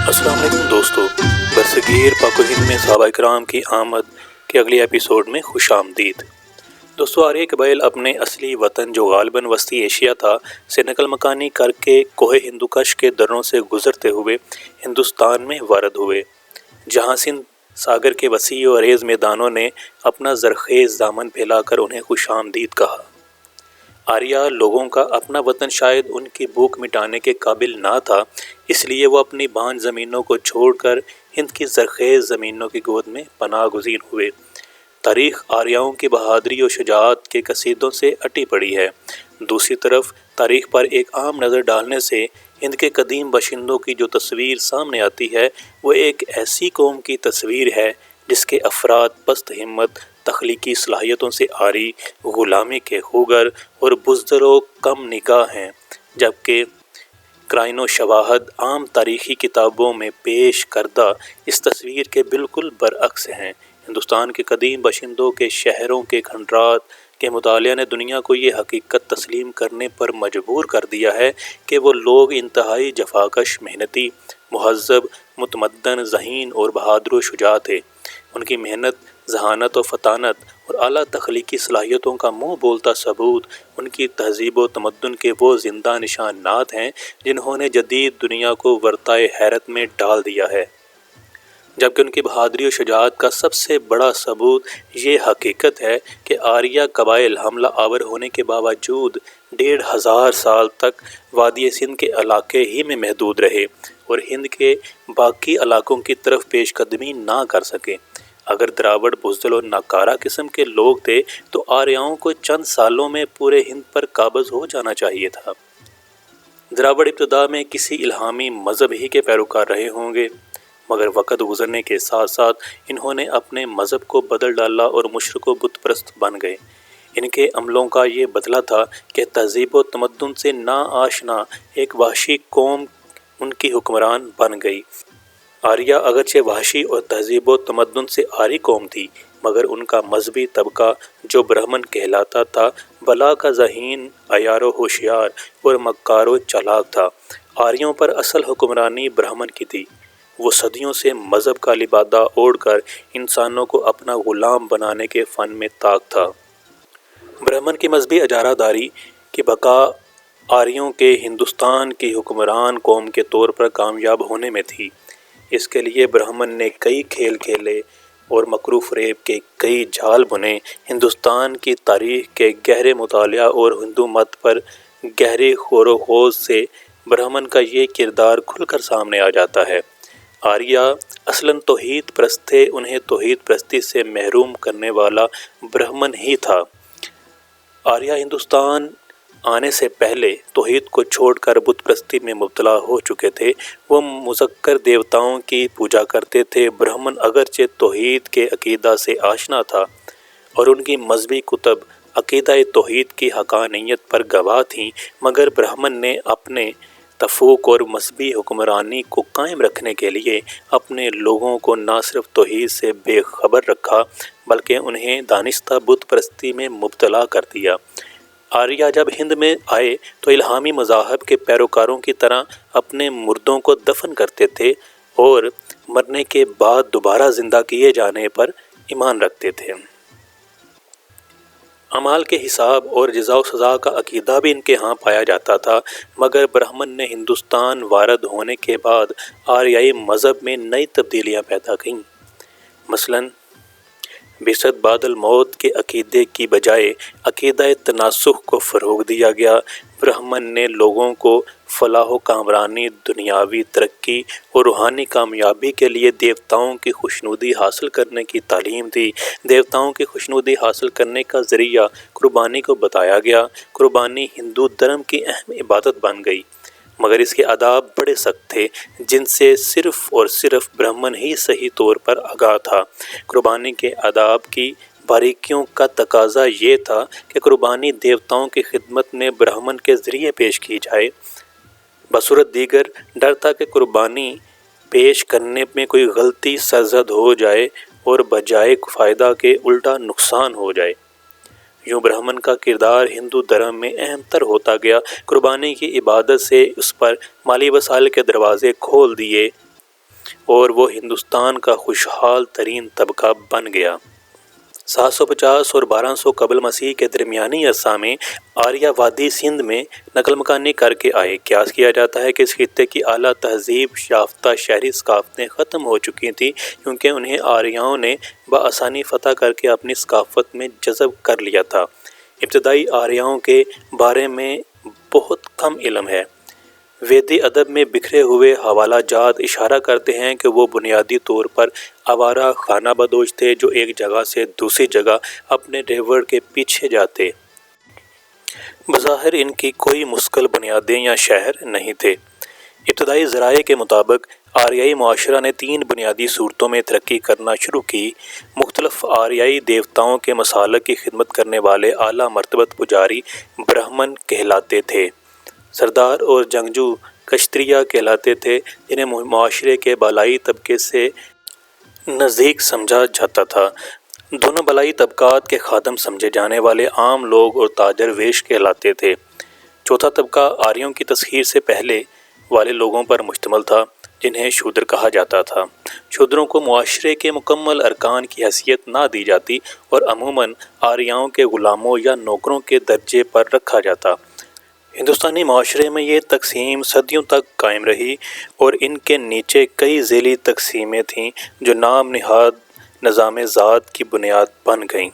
السلام علیکم دوستو، برصغیر پاک و ہند میں صحابہ کرام کی آمد کے اگلی ایپیسوڈ میں خوش آمدید۔ دوستو، آریہ قبائل اپنے اصلی وطن جو غالباً وسطی ایشیا تھا سے نقل مکانی کر کے کوہ ہندوکش کے دروں سے گزرتے ہوئے ہندوستان میں وارد ہوئے، جہاں سندھ ساگر کے وسیع و عریض میدانوں نے اپنا زرخیز دامن پھیلا کر انہیں خوش آمدید کہا۔ آریہ لوگوں کا اپنا وطن شاید ان کی بھوک مٹانے کے قابل نہ تھا، اس لیے وہ اپنی بانجھ زمینوں کو چھوڑ کر ہند کی زرخیز زمینوں کی گود میں پناہ گزین ہوئے۔ تاریخ آریاؤں کی بہادری و شجاعت کے قصیدوں سے اٹی پڑی ہے۔ دوسری طرف تاریخ پر ایک عام نظر ڈالنے سے ہند کے قدیم باشندوں کی جو تصویر سامنے آتی ہے وہ ایک ایسی قوم کی تصویر ہے جس کے افراد پست ہمت، تخلیقی صلاحیتوں سے عاری، غلامی کے خوگر اور بزدل و کم نگاہ ہیں، جبکہ قرائن و شواہد عام تاریخی کتابوں میں پیش کردہ اس تصویر کے بالکل برعکس ہیں۔ ہندوستان کے قدیم باشندوں کے شہروں کے کھنڈرات کے مطالعہ نے دنیا کو یہ حقیقت تسلیم کرنے پر مجبور کر دیا ہے کہ وہ لوگ انتہائی جفاکش، محنتی، مہذب، متمدن، ذہین اور بہادر و شجاع تھے۔ ان کی محنت، ذہانت و فطانت اور اعلیٰ تخلیقی صلاحیتوں کا منہ بولتا ثبوت ان کی تہذیب و تمدن کے وہ زندہ نشانات ہیں جنہوں نے جدید دنیا کو ورطۂ حیرت میں ڈال دیا ہے، جبکہ ان کی بہادری و شجاعت کا سب سے بڑا ثبوت یہ حقیقت ہے کہ آریہ قبائل حملہ آور ہونے کے باوجود 1500 سال تک وادی سندھ کے علاقے ہی میں محدود رہے اور ہند کے باقی علاقوں کی طرف پیش قدمی نہ کر سکے۔ اگر دراوڑ بزدل اور ناکارہ قسم کے لوگ تھے تو آریاؤں کو چند سالوں میں پورے ہند پر قابض ہو جانا چاہیے تھا۔ دراوڑ ابتدا میں کسی الہامی مذہب ہی کے پیروکار رہے ہوں گے، مگر وقت گزرنے کے ساتھ ساتھ انہوں نے اپنے مذہب کو بدل ڈالا اور مشرک و بت پرست بن گئے۔ ان کے عملوں کا یہ بدلہ تھا کہ تہذیب و تمدن سے نا آشنا ایک وحشی قوم ان کی حکمران بن گئی۔ آریہ اگرچہ وحشی اور تہذیب و تمدن سے عاری قوم تھی، مگر ان کا مذہبی طبقہ جو برہمن کہلاتا تھا بلا کا ذہین، عیار و ہوشیار اور مکار و چالاک تھا۔ آریوں پر اصل حکمرانی برہمن کی تھی۔ وہ صدیوں سے مذہب کا لبادہ اوڑھ کر انسانوں کو اپنا غلام بنانے کے فن میں طاق تھا۔ برہمن کی مذہبی اجارہ داری کی بقا آریوں کے ہندوستان کی حکمران قوم کے طور پر کامیاب ہونے میں تھی۔ اس کے لیے برہمن نے کئی کھیل کھیلے اور مکر و فریب کے کئی جال بنے۔ ہندوستان کی تاریخ کے گہرے مطالعہ اور ہندو مت پر گہری غور و خوض سے برہمن کا یہ کردار کھل کر سامنے آ جاتا ہے۔ آریہ اصلاً توحید پرست تھے، انہیں توحید پرستی سے محروم کرنے والا برہمن ہی تھا۔ آریہ ہندوستان آنے سے پہلے توحید کو چھوڑ کر بت پرستی میں مبتلا ہو چکے تھے۔ وہ مذکر دیوتاؤں کی پوجا کرتے تھے۔ برہمن اگرچہ توحید کے عقیدہ سے آشنا تھا اور ان کی مذہبی کتب عقیدہ توحید کی حقانیت پر گواہ تھیں، مگر برہمن نے اپنے تفوق اور مذہبی حکمرانی کو قائم رکھنے کے لیے اپنے لوگوں کو نہ صرف توحید سے بے خبر رکھا بلکہ انہیں دانستہ بت پرستی میں مبتلا کر دیا۔ آریہ جب ہند میں آئے تو الہامی مذاہب کے پیروکاروں کی طرح اپنے مردوں کو دفن کرتے تھے اور مرنے کے بعد دوبارہ زندہ کیے جانے پر ایمان رکھتے تھے۔ اعمال کے حساب اور جزا و سزا کا عقیدہ بھی ان کے ہاں پایا جاتا تھا، مگر برہمن نے ہندوستان وارد ہونے کے بعد آریائی مذہب میں نئی تبدیلیاں پیدا کیں۔ مثلاً بعثت بعد الموت کے عقیدے کی بجائے عقیدہ تناسخ کو فروغ دیا گیا۔ برہمن نے لوگوں کو فلاح و کامرانی، دنیاوی ترقی اور روحانی کامیابی کے لیے دیوتاؤں کی خوشنودی حاصل کرنے کی تعلیم دی۔ دیوتاؤں کی خوشنودی حاصل کرنے کا ذریعہ قربانی کو بتایا گیا۔ قربانی ہندو دھرم کی اہم عبادت بن گئی، مگر اس کے آداب بڑے سخت تھے جن سے صرف اور صرف برہمن ہی صحیح طور پر آگاہ تھا۔ قربانی کے آداب کی باریکیوں کا تقاضا یہ تھا کہ قربانی دیوتاؤں کی خدمت میں برہمن کے ذریعے پیش کی جائے، بصورت دیگر ڈر تھا کہ قربانی پیش کرنے میں کوئی غلطی سرزد ہو جائے اور بجائے فائدہ کے الٹا نقصان ہو جائے۔ یوں برہمن کا کردار ہندو دھرم میں اہم تر ہوتا گیا۔ قربانی کی عبادت سے اس پر مالی وسائل کے دروازے کھول دیے اور وہ ہندوستان کا خوشحال ترین طبقہ بن گیا۔ 750 اور 1200 قبل مسیح کے درمیانی عرصہ میں آریہ وادی سندھ میں نقل مکانی کر کے آئے۔ قیاس کیا جاتا ہے کہ اس خطے کی اعلیٰ تہذیب یافتہ شہری ثقافتیں ختم ہو چکی تھیں، کیونکہ انہیں آریاؤں نے بآسانی فتح کر کے اپنی ثقافت میں جذب کر لیا تھا۔ ابتدائی آریاؤں کے بارے میں بہت کم علم ہے۔ ویدی ادب میں بکھرے ہوئے حوالہ جات اشارہ کرتے ہیں کہ وہ بنیادی طور پر آوارہ خانہ بدوش تھے جو ایک جگہ سے دوسری جگہ اپنے رہبر کے پیچھے جاتے۔ بظاہر ان کی کوئی مستقل بنیادیں یا شہر نہیں تھے۔ ابتدائی ذرائع کے مطابق آریائی معاشرہ نے 3 بنیادی صورتوں میں ترقی کرنا شروع کی۔ مختلف آریائی دیوتاؤں کے مسالک کی خدمت کرنے والے اعلیٰ مرتبت پجاری برہمن کہلاتے تھے۔ سردار اور جنگجو کشتریہ کہلاتے تھے، جنہیں معاشرے کے بالائی طبقے سے نزدیک سمجھا جاتا تھا۔ دونوں بالائی طبقات کے خادم سمجھے جانے والے عام لوگ اور تاجر ویش کہلاتے تھے۔ چوتھا طبقہ آریوں کی تسخیر سے پہلے والے لوگوں پر مشتمل تھا، جنہیں شودر کہا جاتا تھا۔ شودروں کو معاشرے کے مکمل ارکان کی حیثیت نہ دی جاتی اور عموماً آریاؤں کے غلاموں یا نوکروں کے درجے پر رکھا جاتا۔ ہندوستانی معاشرے میں یہ تقسیم صدیوں تک قائم رہی اور ان کے نیچے کئی ذیلی تقسیمیں تھیں جو نام نہاد نظام ذات کی بنیاد بن گئیں۔